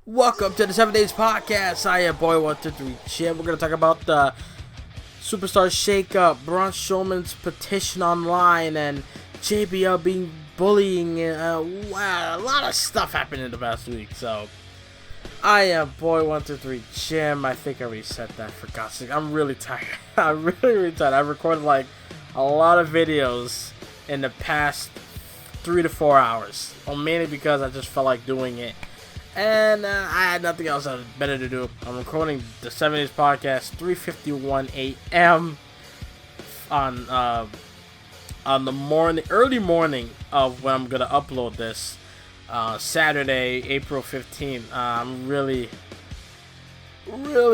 Welcome to the 7 Days Podcast. I am Boy123 Jim. We're going to talk about the Superstar Shakeup, Braun Strowman's petition online, and JBL being bullying. Wow, a lot of stuff happened in the past week. So, I am Boy123 Jim. I think I already said that, for God's sake. I'm really tired. I'm really tired. I've recorded like a lot of videos in the past 3 to 4 hours. Well, mainly because I just felt like doing it. And I had nothing else better to do. I'm recording the 7 Days Podcast 3:51 a.m. on the early morning of when I'm gonna upload this, Saturday, April 15th. I'm really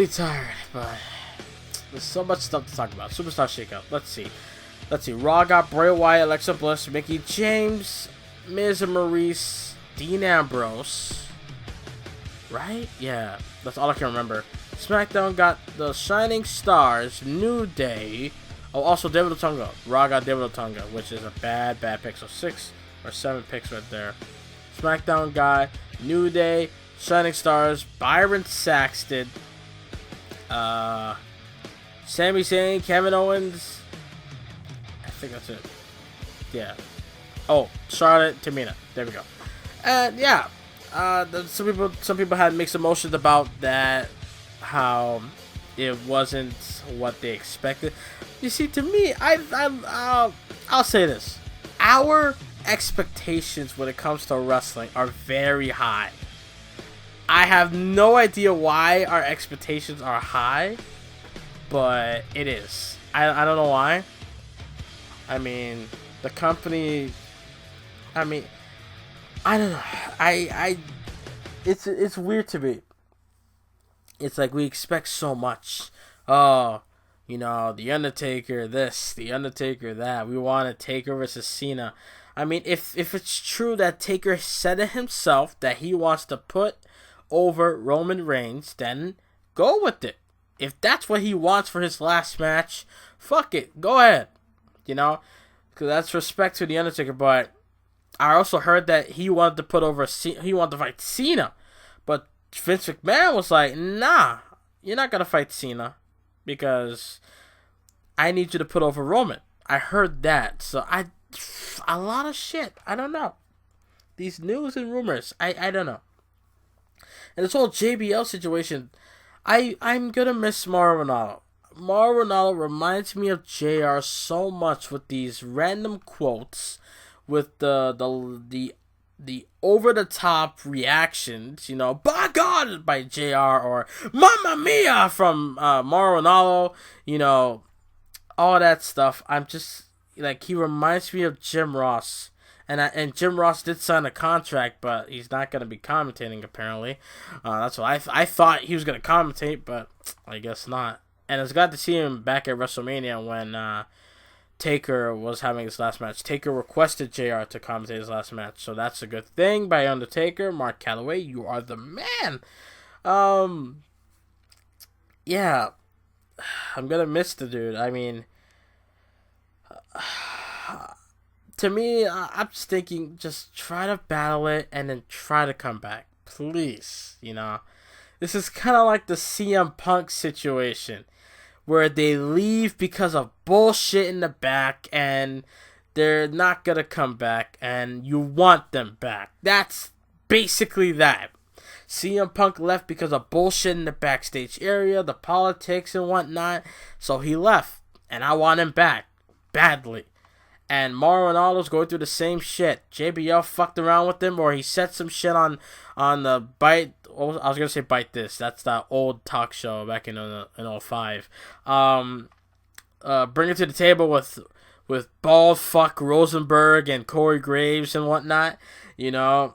tired, but there's so much stuff to talk about. Superstar Shakeup. Let's see. Raw got Bray Wyatt, Alexa Bliss, Mickie James, Miz and Maurice, Dean Ambrose. Right? Yeah, that's all I can remember. SmackDown got the Shining Stars, New Day. Oh, also David Otunga. Raw got David Otunga, which is a bad pick. So 6 or 7 picks right there. SmackDown got New Day, Shining Stars, Byron Saxton, Sami Zayn, Kevin Owens. I think that's it. Yeah. Oh, Charlotte, Tamina. There we go. And yeah. Some people had mixed emotions about that, how it wasn't what they expected. You see, to me, I'll say this: our expectations when it comes to wrestling are very high. I have no idea why our expectations are high, but it is. I don't know why. I mean, the company. I mean, I don't know. It's weird to me. It's like we expect so much. Oh, you know, The Undertaker this, The Undertaker that. We want a Taker versus Cena. I mean, if it's true that Taker said it himself that he wants to put over Roman Reigns, then go with it. If that's what he wants for his last match, fuck it. Go ahead. You know? Because that's respect to The Undertaker, but I also heard that he wanted to fight Cena, but Vince McMahon was like, "Nah, you're not gonna fight Cena because I need you to put over Roman." I heard that, so a lot of shit. I don't know. These news and rumors, I don't know. And this whole JBL situation, I'm gonna miss Mauro Ranallo. Mauro Ranallo reminds me of JR so much with these random quotes, with the over the top reactions, you know, by God by JR, or Mamma Mia from Mauro Ranallo, you know, all that stuff. I'm just like, he reminds me of Jim Ross, and Jim Ross did sign a contract, but he's not gonna be commentating apparently. That's what I thought he was gonna commentate, but I guess not. And it's glad to see him back at WrestleMania when Taker was having his last match. Taker requested JR to commentate his last match, so that's a good thing by Undertaker. Mark Calloway, you are the man. Yeah, I'm gonna miss the dude. I mean, to me, I'm just thinking, just try to battle it and then try to come back, please. You know, this is kind of like the CM Punk situation, where they leave because of bullshit in the back and they're not gonna come back and you want them back. That's basically that. CM Punk left because of bullshit in the backstage area, the politics and whatnot, so he left, and I want him back badly. And Mauro Ranallo's going through the same shit. JBL fucked around with him, or he said some shit on the Bite. I was gonna say Bite This. That's that old talk show back in 05. Bring it to the table with bald fuck Rosenberg and Corey Graves and whatnot. You know,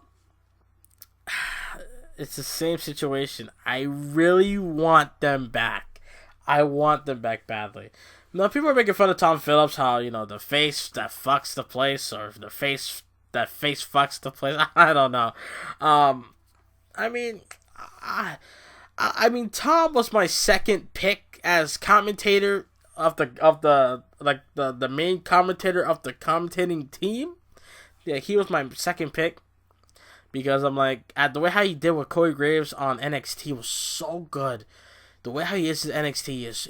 it's the same situation. I really want them back. I want them back badly. Now, people are making fun of Tom Phillips, how, you know, the face that fucks the place, or the face that face fucks the place. I don't know. I mean, Tom was my second pick as commentator of the main commentator of the commentating team. Yeah, he was my second pick. because I'm like, at the way how he did with Corey Graves on NXT was so good. The way how he is in NXT is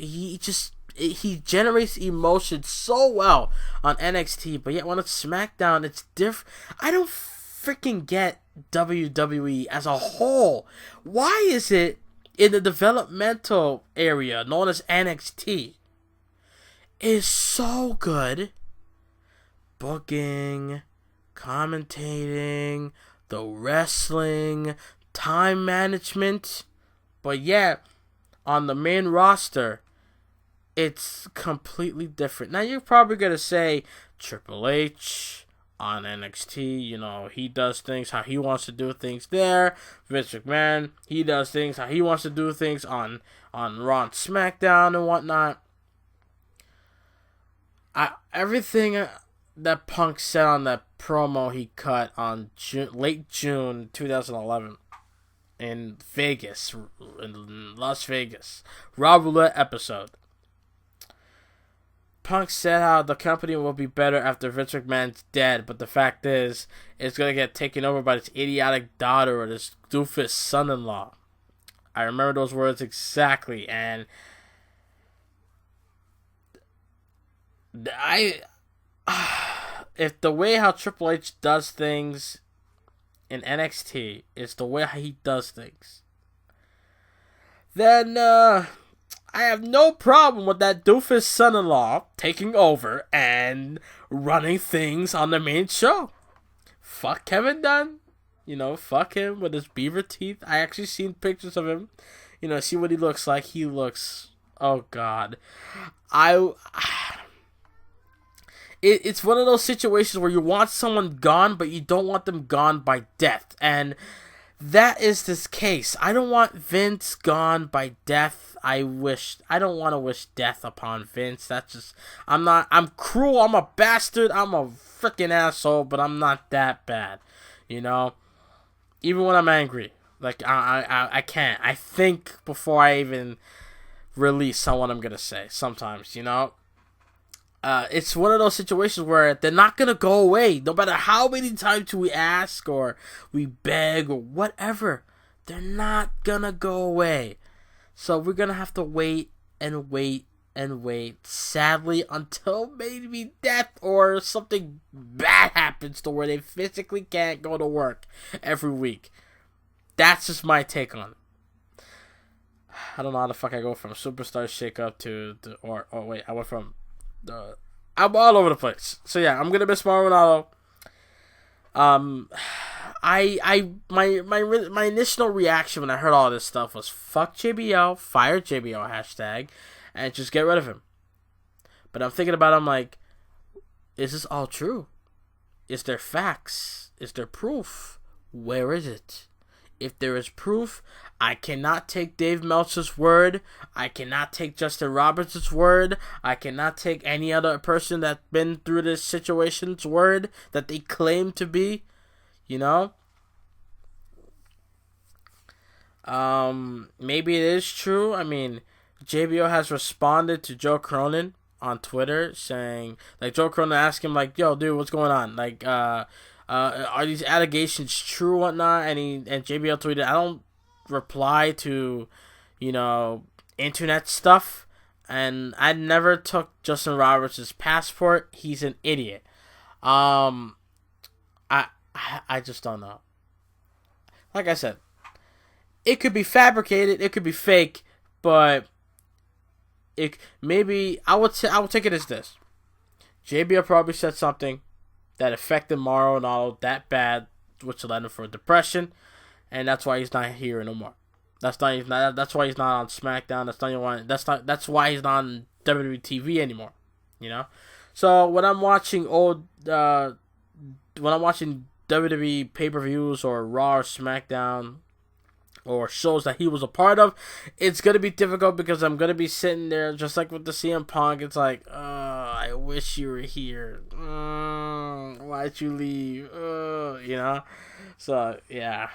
he generates emotion so well on NXT, but yet when it's SmackDown, it's different. I don't freaking get WWE as a whole. Why is it in the developmental area known as NXT is so good? Booking, commentating, the wrestling, time management, but yet on the main roster, it's completely different. Now, you're probably going to say Triple H on NXT, you know, he does things how he wants to do things there. Vince McMahon, he does things how he wants to do things on Raw and SmackDown and whatnot. Everything that Punk said on that promo he cut on late June 2011 in Vegas, in Las Vegas, Raw Roulette episode. Punk said how the company will be better after Vince McMahon's dead, but the fact is, it's going to get taken over by this idiotic daughter or this doofus son-in-law. I remember those words exactly, and if the way how Triple H does things in NXT is the way he does things, then I have no problem with that doofus son-in-law taking over and running things on the main show. Fuck Kevin Dunn. You know, fuck him with his beaver teeth. I actually seen pictures of him. You know, see what he looks like. He looks... Oh, God. It's one of those situations where you want someone gone, but you don't want them gone by death. And that is this case. I don't want Vince gone by death. I don't want to wish death upon Vince. That's just, I'm cruel, I'm a bastard, I'm a freaking asshole, but I'm not that bad, you know? Even when I'm angry, like, I can't. I think before I even release on what I'm gonna say, sometimes, you know? It's one of those situations where they're not gonna go away, no matter how many times we ask, or we beg, or whatever. They're not gonna go away. So we're going to have to wait and wait and wait, sadly, until maybe death or something bad happens to where they physically can't go to work every week. That's just my take on it. I don't know how the fuck I go from Superstar Shakeup to wait, I went from I'm all over the place. So yeah, I'm going to miss Mauro Ranallo. My initial reaction when I heard all this stuff was fuck JBL, fire JBL hashtag, and just get rid of him. But I'm thinking about it, I'm like, is this all true? Is there facts? Is there proof? Where is it? If there is proof, I cannot take Dave Meltzer's word. I cannot take Justin Roberts' word. I cannot take any other person that's been through this situation's word that they claim to be. You know? Maybe it is true. I mean, JBO has responded to Joe Cronin on Twitter saying, like, Joe Cronin asked him, like, yo, dude, what's going on? Like, are these allegations true or whatnot? And JBL tweeted, I don't reply to, you know, internet stuff. And I never took Justin Roberts' passport. He's an idiot. I just don't know. Like I said, it could be fabricated, it could be fake, but I would take it as this. JBL probably said something that affected Mauro Ranallo that bad, which led him for depression, and that's why he's not here no more. That's why he's not on SmackDown. That's why he's not on WWE TV anymore. You know. So when I'm watching WWE pay-per-views or Raw or SmackDown or shows that he was a part of, it's going to be difficult because I'm going to be sitting there just like with the CM Punk. It's like, I wish you were here. Why'd you leave? You know? So, yeah.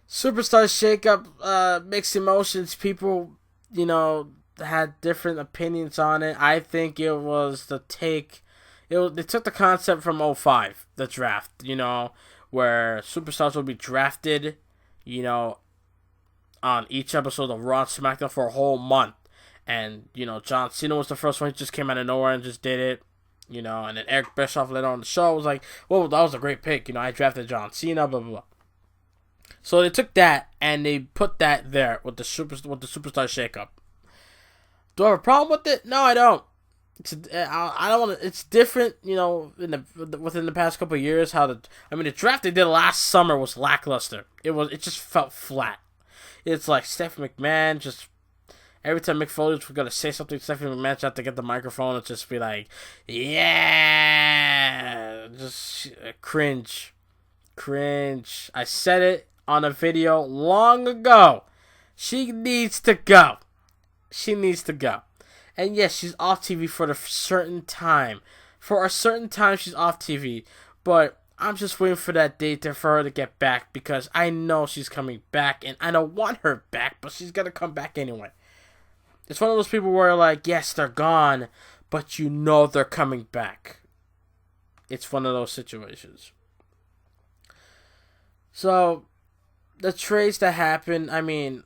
Superstar Shakeup, mixed emotions. People, you know, had different opinions on it. I think it was the take... They took the concept from 2005, the draft, you know, where superstars will be drafted, you know, on each episode of Raw and SmackDown for a whole month. And, you know, John Cena was the first one. He just came out of nowhere and just did it. You know, and then Eric Bischoff later on the show was like, well, that was a great pick. You know, I drafted John Cena, blah, blah, blah. So they took that and they put that there with the superstar shakeup. Do I have a problem with it? No, I don't. I don't want to. It's different, you know, within the past couple of years. The draft they did last summer was lackluster. It just felt flat. It's like Stephanie McMahon just every time Mick Foley was gonna say something, Stephanie McMahon just had to get the microphone and just be like, yeah, just cringe. I said it on a video long ago. She needs to go. And yes, she's off TV for a certain time. For a certain time, she's off TV. But I'm just waiting for that date for her to get back because I know she's coming back. And I don't want her back, but she's going to come back anyway. It's one of those people where like, yes, they're gone, but you know they're coming back. It's one of those situations. So, the trades that happened, I mean,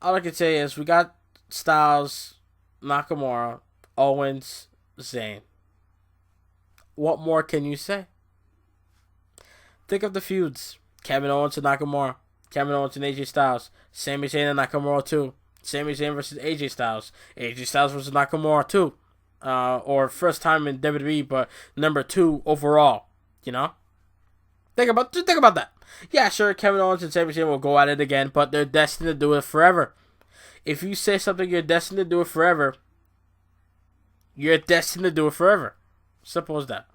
all I can say is we got Styles, Nakamura, Owens, Zayn. What more can you say? Think of the feuds. Kevin Owens and Nakamura. Kevin Owens and AJ Styles. Sami Zayn and Nakamura too. Sami Zayn versus AJ Styles. AJ Styles versus Nakamura too. Or first time in WWE, but number 2 overall. You know? Think about that. Yeah, sure, Kevin Owens and Sami Zayn will go at it again, but they're destined to do it forever. If you say something, you're destined to do it forever. You're destined to do it forever. Simple as that.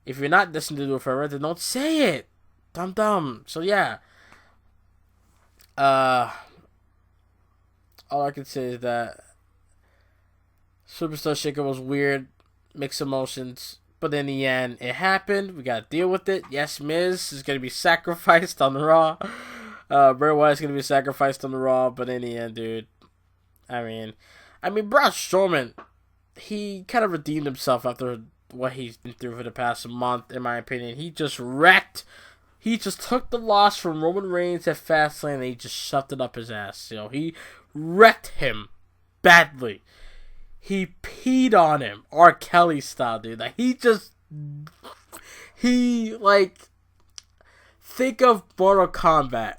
If you're not destined to do it forever, then don't say it. Dumb. So yeah. All I can say is that Superstar Shake-Up was weird, mixed emotions, but in the end, it happened. We gotta deal with it. Yes, Miz is gonna be sacrificed on the Raw. Bray Wyatt's gonna be sacrificed on the Raw, but in the end, dude, I mean, Braun Strowman, he kind of redeemed himself after what he's been through for the past month, in my opinion. He just wrecked. He just took the loss from Roman Reigns at Fastlane and he just shoved it up his ass. You know, he wrecked him badly. He peed on him, R. Kelly style, dude. Like, think of Mortal Kombat.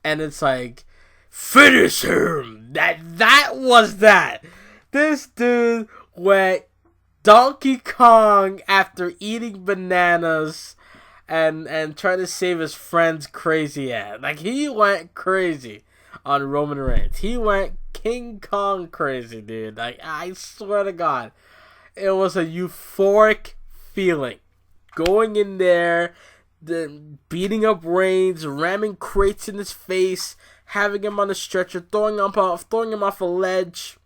And it's like, finish him! That was that! This dude went Donkey Kong after eating bananas and trying to save his friend's crazy ass. Like, he went crazy on Roman Reigns. He went King Kong crazy, dude. Like, I swear to God. It was a euphoric feeling. Going in there, beating up Reigns, ramming crates in his face, having him on the stretcher, throwing him off a ledge,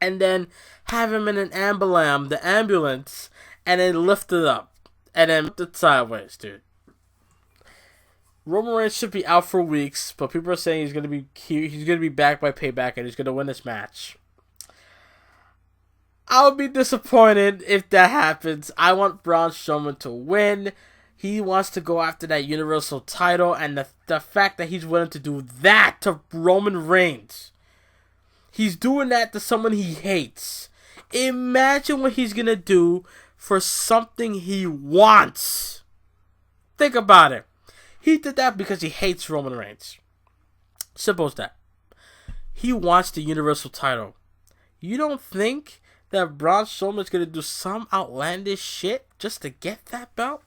and then have him in the ambulance, and then lift it up, and then lift it sideways, dude. Roman Reigns should be out for weeks, but people are saying he's gonna be back by Payback, and he's gonna win this match. I'll be disappointed if that happens. I want Braun Strowman to win. He wants to go after that Universal title, and the fact that he's willing to do that to Roman Reigns. He's doing that to someone he hates. Imagine what he's going to do for something he wants. Think about it. He did that because he hates Roman Reigns. Simple as that. He wants the Universal title. You don't think that Braun Strowman is going to do some outlandish shit just to get that belt?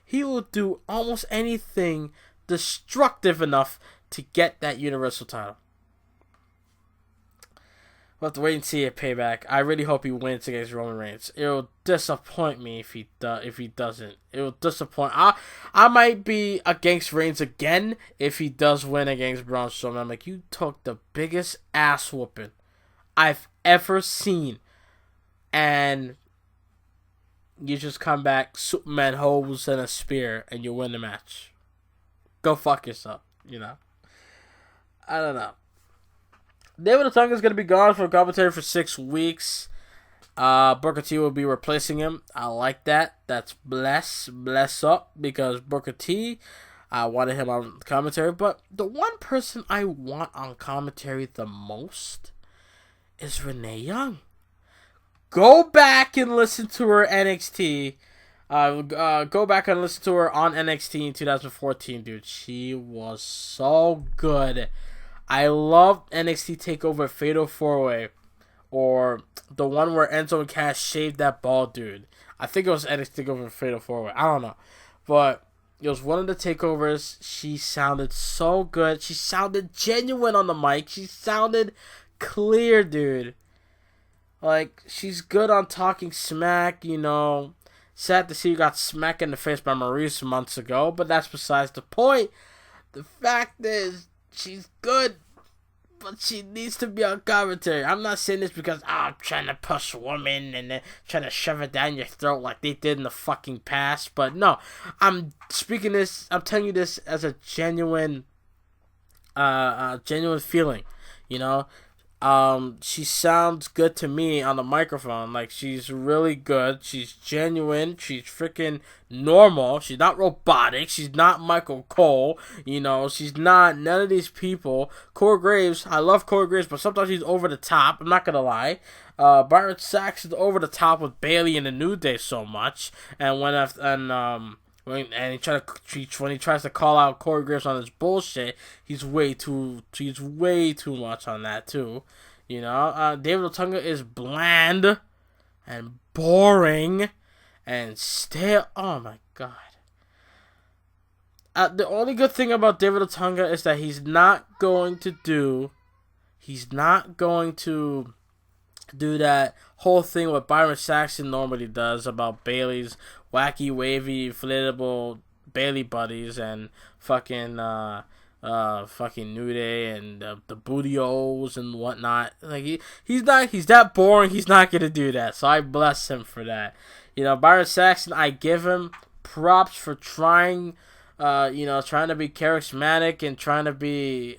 He will do almost anything destructive enough to get that Universal title. We'll have to wait and see at Payback. I really hope he wins against Roman Reigns. It'll disappoint me if he doesn't. It will disappoint. I might be against Reigns again if he does win against Braun Strowman. I'm like, you took the biggest ass whooping I've ever seen, and you just come back, Superman hose and a spear, and you win the match. Go fuck yourself, you know? I don't know. David Otunga is going to be gone from commentary for 6 weeks. Booker T will be replacing him. I like that. That's bless up, because Booker T, I wanted him on commentary. But the one person I want on commentary the most is Renee Young. Go back and listen to her NXT. Go back and listen to her on NXT in 2014, dude. She was so good. I loved NXT TakeOver Fatal 4-Way. Or the one where Enzo and Cass shaved that bald dude. I think it was NXT TakeOver Fatal 4-Way. I don't know. But it was one of the takeovers. She sounded so good. She sounded genuine on the mic. She sounded clear, dude. Like, she's good on talking smack, you know. Sad to see you got smacked in the face by Maurice months ago, but that's besides the point. The fact is, she's good, but she needs to be on commentary. I'm not saying this because I'm trying to push women and then trying to shove it down your throat like they did in the fucking past. But no, I'm telling you this as a genuine feeling, you know. She sounds good to me on the microphone. Like, she's really good. She's genuine. She's freaking normal. She's not robotic. She's not Michael Cole. You know, she's not none of these people. Corey Graves, I love Corey Graves, but sometimes he's over the top. I'm not gonna lie. Byron Saxton's over the top with Bailey in the New Day so much, and when he tries to call out Corey Graves on his bullshit, he's way too much on that too. You know, David Otunga is bland and boring and stale. Oh my god. The only good thing about David Otunga is that he's not going to do that whole thing what Byron Saxton normally does about Bailey's wacky, wavy, inflatable Bailey buddies and fucking New Day and the Booty-O's and whatnot. Like, he's that boring. He's not gonna do that. So I bless him for that. You know, Byron Saxton, I give him props for trying to be charismatic and trying to be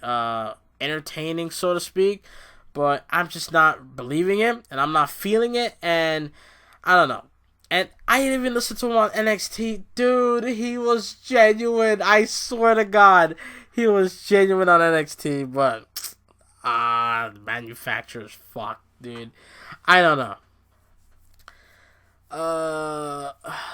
entertaining, so to speak. But I'm just not believing him, and I'm not feeling it, and I don't know. And I didn't even listen to him on NXT. Dude, he was genuine. I swear to God, he was genuine on NXT, but the manufacturer's fucked, dude. I don't know.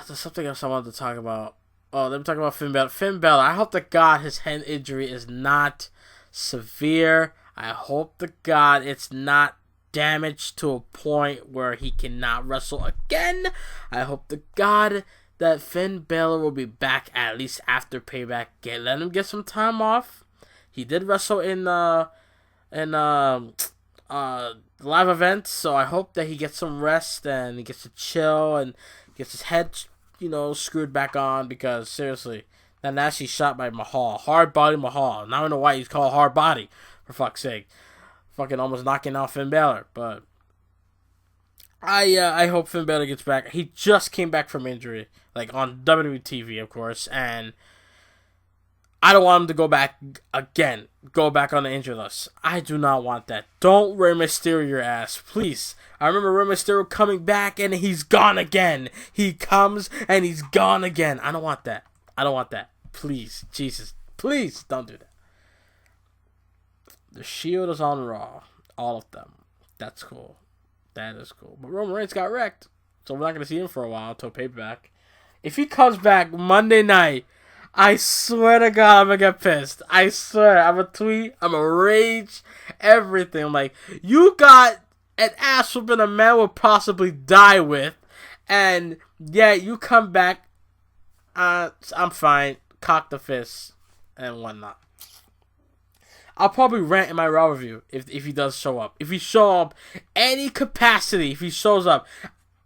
There's something else I wanted to talk about. Oh, let me talk about Finn Balor. Finn Balor, I hope to God his hand injury is not severe. I hope to God it's not damaged to a point where he cannot wrestle again. I hope to God that Finn Balor will be back at least after Payback. Let him get some time off. He did wrestle in live events, so I hope that he gets some rest and he gets to chill and gets his head, screwed back on, because seriously, that nasty shot by Mahal, hard body Mahal. Now I don't know why he's called hard body, for fuck's sake. Fucking almost knocking out Finn Balor, but I hope Finn Balor gets back. He just came back from injury, like on WWE TV, of course, and I don't want him to go back on the injury list. I do not want that. Don't Rey Mysterio your ass, please. I remember Rey Mysterio coming back and he's gone again. He comes and he's gone again. I don't want that. Please, Jesus, please don't do that. The Shield is on Raw. All of them. That's cool. That is cool. But Roman Reigns got wrecked, so we're not going to see him for a while until Payback. If he comes back Monday night, I swear to God, I'm going to get pissed. I swear. I'm going to tweet. I'm going to rage. Everything. I'm like, you got an ass whooping a man will possibly die with, and yeah, you come back. I'm fine. Cock the fist and whatnot. I'll probably rant in my Raw review if he does show up. If he show up any capacity, if he shows up,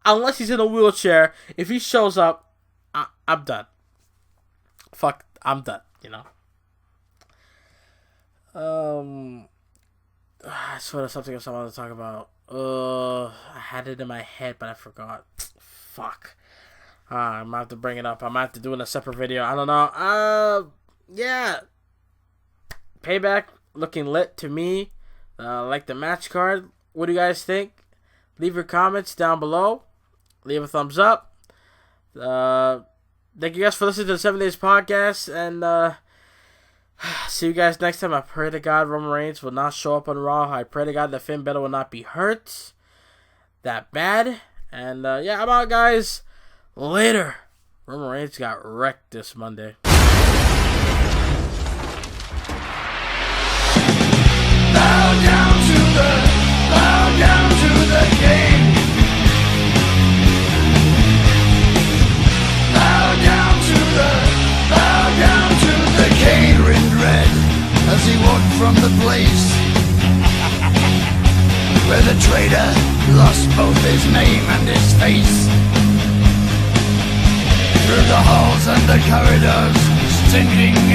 unless he's in a wheelchair, if he shows up, I'm done. Fuck, I'm done, I swear there's something else I wanted to talk about. I had it in my head, but I forgot. Fuck. I might have to bring it up. I might have to do it in a separate video. I don't know. Yeah. Payback looking lit to me. Like the match card. What do you guys think? Leave your comments down below. Leave a thumbs up. Thank you guys for listening to the 7 Days Podcast. And see you guys next time. I pray to God Roman Reigns will not show up on Raw. I pray to God that Finn Balor will not be hurt that bad. And yeah, I'm out, guys. Later. Roman Reigns got wrecked this Monday. Bow down to the king. Bow down to the king. In red as he walked from the place where the traitor lost both his name and his face. Through the halls and the corridors, singing in